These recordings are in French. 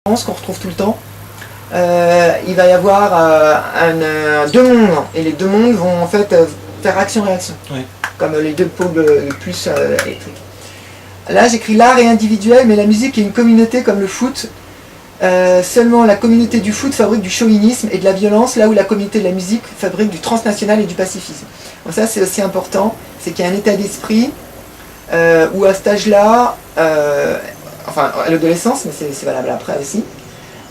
qu'on retrouve tout le temps. Il va y avoir deux mondes, et les deux mondes vont en fait faire action-réaction, comme les deux pôles plus électriques. Là j'écris l'art est individuel, mais la musique est une communauté comme le foot. Seulement la communauté du foot fabrique du chauvinisme et de la violence, là où la communauté de la musique fabrique du transnational et du pacifisme. Donc ça c'est aussi important, c'est qu'il y a un état d'esprit où à cet âge-là, enfin à l'adolescence, mais c'est valable après aussi,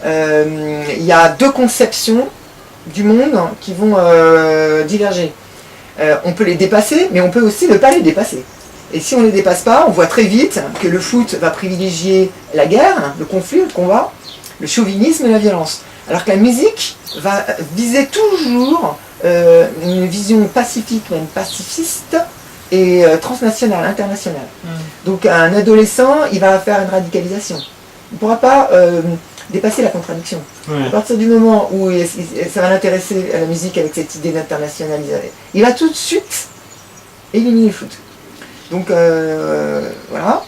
il y a deux conceptions du monde qui vont diverger. On peut les dépasser, mais on peut aussi ne pas les dépasser. Et si on ne les dépasse pas, on voit très vite que le foot va privilégier la guerre, le conflit, le combat, le chauvinisme et la violence. Alors que la musique va viser toujours une vision pacifique, même pacifiste, et transnationale, internationale. Donc un adolescent, il va faire une radicalisation. Il ne pourra pas dépasser la contradiction. À partir du moment où ça va l'intéresser à la musique avec cette idée d'internationaliser, il va tout de suite éliminer le foot. Donc voilà.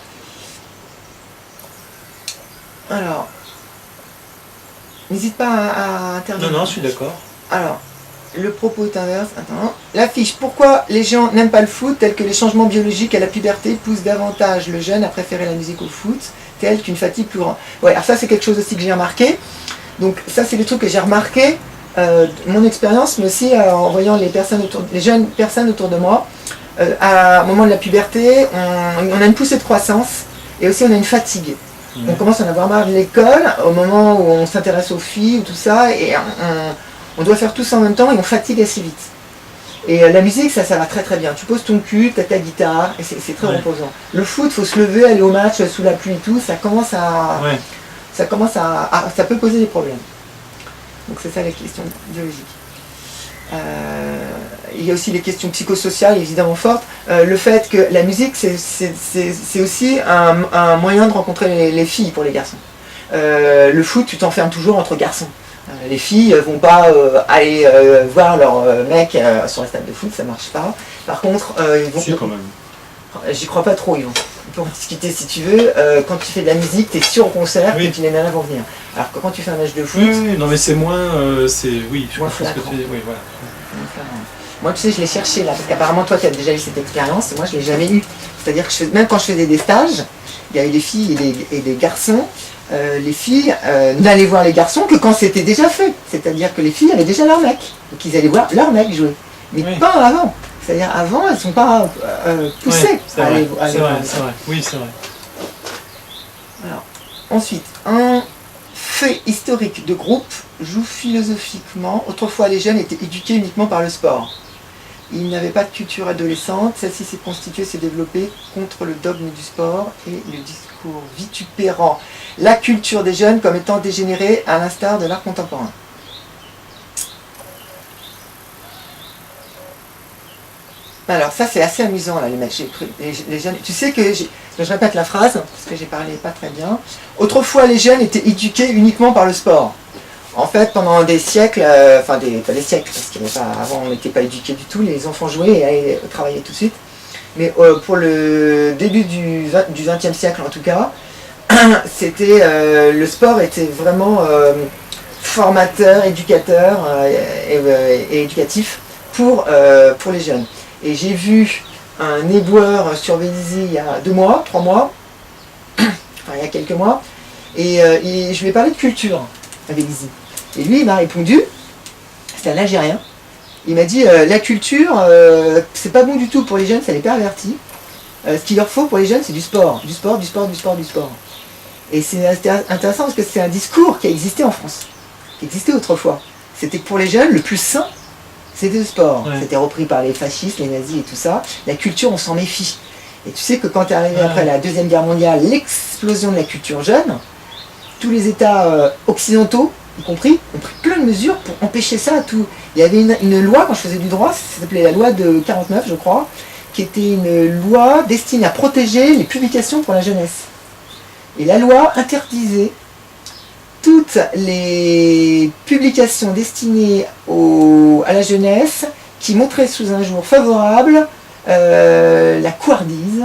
Alors, n'hésite pas à intervenir. Non, je suis d'accord. Alors, le propos est inverse. Attends. L'affiche. Pourquoi les gens n'aiment pas le foot, tel que les changements biologiques à la puberté poussent davantage le jeune à préférer la musique au foot, telle qu'une fatigue plus grande. Ouais, alors ça c'est quelque chose aussi que j'ai remarqué. Donc ça c'est des trucs que j'ai remarqué, mon expérience, mais aussi en voyant les jeunes personnes autour de moi. À un moment de la puberté, on a une poussée de croissance et aussi on a une fatigue. On commence à en avoir marre de l'école au moment où on s'intéresse aux filles ou tout ça, et on doit faire tout ça en même temps et on fatigue assez vite. Et la musique, ça va très très bien. Tu poses ton cul, tu as ta guitare, et c'est très reposant. Le foot, il faut se lever, aller au match sous la pluie et tout, ça peut poser des problèmes. Donc c'est ça les questions biologiques. Il y a aussi les questions psychosociales évidemment fortes. Le fait que la musique c'est aussi un moyen de rencontrer les filles pour les garçons. Le foot, tu t'enfermes toujours entre garçons. Les filles vont pas aller voir leur mec sur la stade de foot, ça marche pas. Par contre, ils vont... Si, quand même. J'y crois pas trop, Yvon. On peut en discuter si tu veux. Quand tu fais de la musique, tu es sûr au concert que les nanas vont venir. Alors que quand tu fais un match de foot... Oui, non mais c'est moins... oui, je moins pense que tu... Oui, voilà. Moi, tu sais, je l'ai cherché là, parce qu'apparemment, toi, tu as déjà eu cette expérience, et moi, je l'ai jamais eu. C'est-à-dire que même quand je faisais des stages, il y avait des filles et des garçons. Les filles n'allaient voir les garçons que quand c'était déjà fait. C'est-à-dire que les filles avaient déjà leur mec. Donc, ils allaient voir leur mec jouer. Mais pas avant. C'est-à-dire, avant, elles ne sont pas poussées à aller voir. C'est vrai. Oui, c'est vrai. Alors, ensuite, un fait historique de groupe joue philosophiquement. Autrefois, les jeunes étaient éduqués uniquement par le sport. Ils n'avaient pas de culture adolescente. Celle-ci s'est constituée, s'est développée contre le dogme du sport et le discours vitupérant la culture des jeunes comme étant dégénérée à l'instar de l'art contemporain. Alors ça c'est assez amusant là, les mecs, les jeunes. Tu sais que, je répète la phrase, parce que j'ai parlé pas très bien. Autrefois les jeunes étaient éduqués uniquement par le sport. En fait, pendant des siècles, pas des siècles, parce qu'avant on n'était pas éduqués du tout, les enfants jouaient et allaient travailler tout de suite. Mais pour le début du XXe siècle en tout cas, c'était le sport était vraiment formateur, éducateur et éducatif pour les jeunes. Et j'ai vu un éboueur sur Vélizy il y a 2 mois, 3 mois, enfin il y a quelques mois, et je lui ai parlé de culture à Vélizy. Et lui il m'a répondu, c'est un Algérien, il m'a dit la culture c'est pas bon du tout pour les jeunes, ça les pervertit. Ce qu'il leur faut pour les jeunes c'est du sport. Et c'est intéressant parce que c'est un discours qui a existé en France, qui existait autrefois. C'était que pour les jeunes, le plus sain, c'était le sport. C'était repris par les fascistes, les nazis et tout ça. La culture, on s'en méfie. Et tu sais que quand est arrivé après la Deuxième Guerre mondiale, l'explosion de la culture jeune, tous les États occidentaux, y compris, ont pris plein de mesures pour empêcher ça. Il y avait une loi, quand je faisais du droit, ça s'appelait la loi de 49, je crois, qui était une loi destinée à protéger les publications pour la jeunesse. Et la loi interdisait toutes les publications destinées à la jeunesse qui montraient sous un jour favorable la couardise,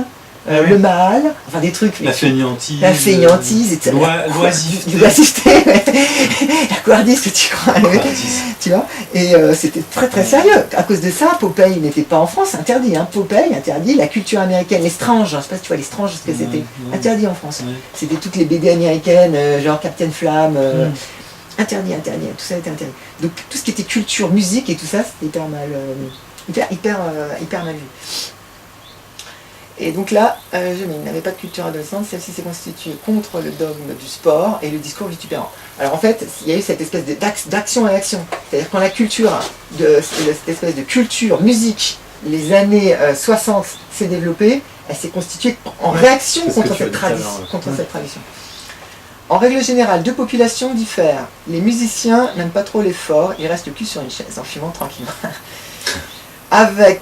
le mâle, enfin des trucs. La fainéantise. La fainéantise, etc. L'oisiveté. L'aquardiste, tu crois. Tu vois. Et c'était très très sérieux. À cause de ça, Popeye n'était pas en France, interdit. Hein. Popeye, interdit. La culture américaine, les Strange, je sais pas si tu vois les Strange, ce que c'était. Interdit en France. C'était toutes les BD américaines, genre Captain Flamme. Interdit, tout ça était interdit. Donc tout ce qui était culture, musique et tout ça, c'était hyper mal, hyper mal vu. Et donc là, il n'avait pas de culture adolescente, celle-ci s'est constituée contre le dogme du sport et le discours vitupérant. Alors en fait, il y a eu cette espèce d'action-réaction. C'est-à-dire quand la culture, cette espèce de culture, musique, les années 60 s'est développée, elle s'est constituée en réaction contre cette tradition. En règle générale, deux populations diffèrent. Les musiciens n'aiment pas trop l'effort, ils restent le cul sur une chaise en fumant tranquillement. Avec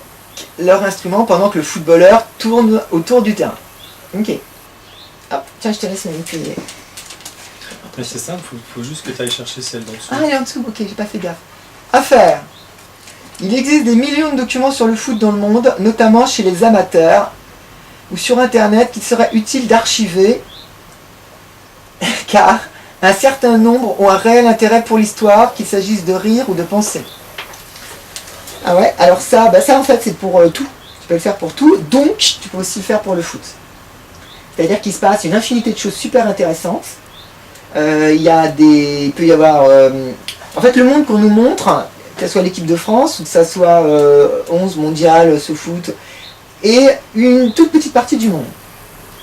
leur instrument pendant que le footballeur tourne autour du terrain. Ok. Hop, tiens, je te laisse manipuler. Mais c'est simple, il faut juste que tu ailles chercher celle d'en dessous. Ah, elle est en dessous, ok, j'ai pas fait gaffe. Affaire. Il existe des millions de documents sur le foot dans le monde, notamment chez les amateurs, ou sur Internet, qu'il serait utile d'archiver, car un certain nombre ont un réel intérêt pour l'histoire, qu'il s'agisse de rire ou de penser. Ah ouais, alors ça en fait c'est pour tout. Tu peux le faire pour tout, donc tu peux aussi le faire pour le foot. C'est-à-dire qu'il se passe une infinité de choses super intéressantes. Il peut y avoir... en fait, le monde qu'on nous montre, que ce soit l'équipe de France, ou que ce soit 11 mondial, ce foot, est une toute petite partie du monde.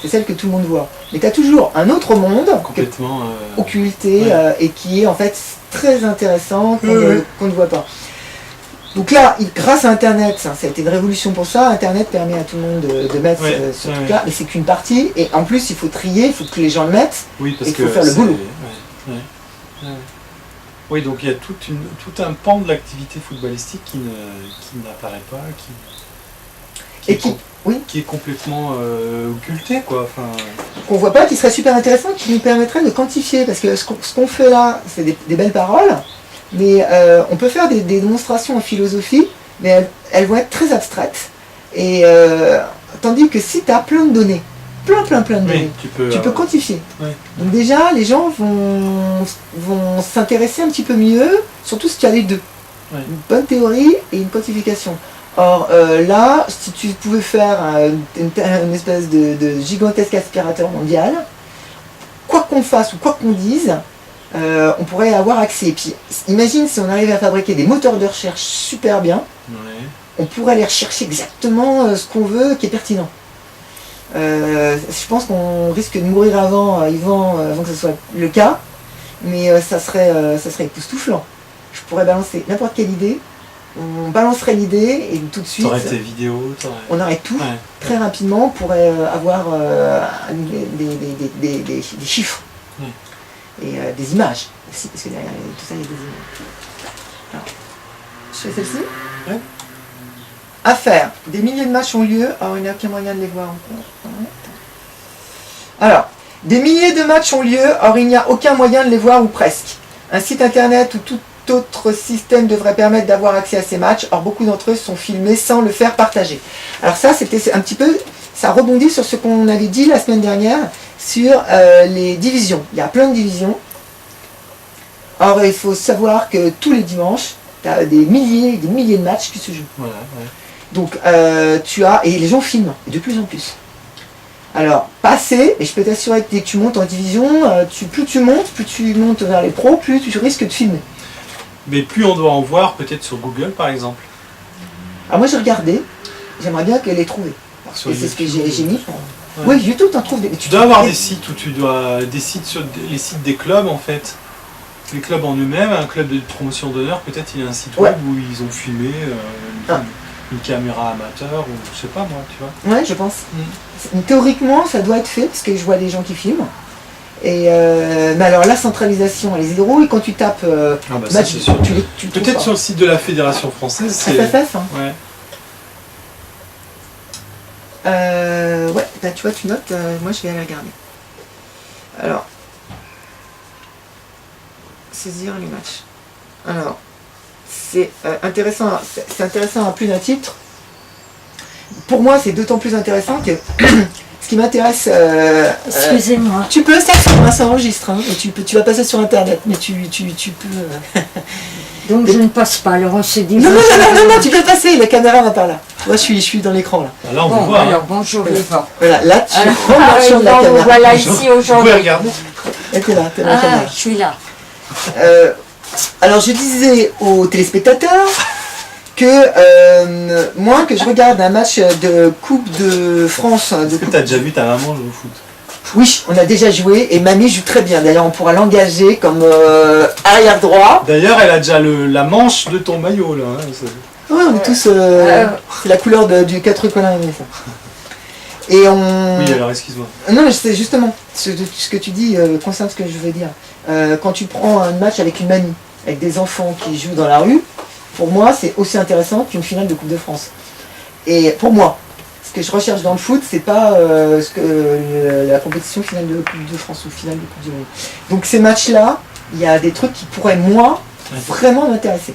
C'est celle que tout le monde voit. Mais tu as toujours un autre monde, complètement occulté, et qui est en fait très intéressant, qu'on ne voit pas. Donc là, grâce à Internet, ça a été une révolution pour ça. Internet permet à tout le monde de mettre ce truc-là, mais c'est qu'une partie. Et en plus, il faut trier, il faut que les gens le mettent. Oui, parce et il faut faire le boulot. Oui, donc il y a tout un pan de l'activité footballistique qui n'apparaît pas, qui est complètement occulté, quoi. Enfin... Qu'on voit pas, qui serait super intéressant, qui nous permettrait de quantifier. Parce que ce qu'on fait là, c'est des belles paroles. Mais on peut faire des démonstrations en philosophie, mais elles vont être très abstraites. Et tandis que si tu as plein de données, plein de données, tu peux quantifier. Donc déjà, les gens vont s'intéresser un petit peu mieux, surtout si tu as les deux. Une bonne théorie et une quantification. Or là, si tu pouvais faire une espèce de gigantesque aspirateur mondial, quoi qu'on fasse ou quoi qu'on dise, on pourrait avoir accès. Et puis, imagine si on arrivait à fabriquer des moteurs de recherche super bien, on pourrait aller rechercher exactement ce qu'on veut qui est pertinent. Je pense qu'on risque de mourir avant que ce soit le cas, mais ça serait époustouflant. Je pourrais balancer n'importe quelle idée, on balancerait l'idée et tout de suite... T'aurais tes vidéos, on aurait tout, très rapidement, on pourrait avoir des chiffres. Et des images aussi, parce que derrière tout ça, il y a des images. Alors, je fais celle-ci. Affaire. Des milliers de matchs ont lieu, alors il n'y a aucun moyen de les voir encore. Alors, des milliers de matchs ont lieu, or il n'y a aucun moyen de les voir ou presque. Un site internet ou tout autre système devrait permettre d'avoir accès à ces matchs, or beaucoup d'entre eux sont filmés sans le faire partager. Alors ça, c'était un petit peu... Ça rebondit sur ce qu'on avait dit la semaine dernière sur les divisions. Il y a plein de divisions. Or, il faut savoir que tous les dimanches, tu as des milliers de matchs qui se jouent. Donc, et les gens filment, de plus en plus. Alors, pas assez, mais je peux t'assurer que dès que tu montes en division, plus tu montes vers les pros, plus tu risques de filmer. Mais plus on doit en voir, peut-être sur Google par exemple. Alors moi j'ai regardé, j'aimerais bien qu'elle les trouver. Et c'est ce que j'ai mis. Oui, YouTube, t'en trouves des... Tu dois avoir des sites où des sites sur les sites des clubs en fait. Les clubs en eux-mêmes, un club de promotion d'honneur, peut-être il y a un site web où ils ont filmé une caméra amateur ou je sais pas moi, tu vois. Ouais, je pense. Théoriquement, ça doit être fait parce que je vois des gens qui filment. Et mais alors la centralisation, elle est zéro et quand tu tapes match, tu peut-être sur le site de la Fédération française, c'est FFF. Hein. Ouais. Tu vois, tu notes, moi je vais aller regarder. Alors, saisir les matchs. Alors, c'est intéressant à plus d'un titre. Pour moi, c'est d'autant plus intéressant que ce qui m'intéresse... Excusez-moi. Tu peux, ça enregistre, hein, et tu vas passer sur Internet, mais tu peux... Donc je ne passe pas, alors c'est dit. Non, tu peux passer, la caméra va par là. Moi, je suis dans l'écran, là. Là, on vous voit. Alors, bonjour, Eva. Voilà, là, tu remarques sur la caméra. Voilà, ici aujourd'hui. Vous pouvez regarder. Et t'es là, t'es dans la caméra. Je suis là. Alors, je disais aux téléspectateurs que moi, que je regarde un match de Coupe de France... Est-ce que tu as déjà vu ta maman jouer au foot? Oui, on a déjà joué et mamie joue très bien. D'ailleurs, on pourra l'engager comme arrière droit. D'ailleurs, elle a déjà la manche de ton maillot là. Hein, ouais, on est tous. C'est la couleur du 4 Colin et ça. Et on. Oui, alors excuse-moi. Non, mais c'est justement ce que tu dis concerne ce que je veux dire. Quand tu prends un match avec une mamie, avec des enfants qui jouent dans la rue, pour moi, c'est aussi intéressant qu'une finale de Coupe de France. Et pour moi. Ce que je recherche dans le foot, c'est pas la compétition finale de Coupe de France ou finale de Coupe du Monde. Donc ces matchs-là, il y a des trucs qui pourraient, moi, vraiment m'intéresser.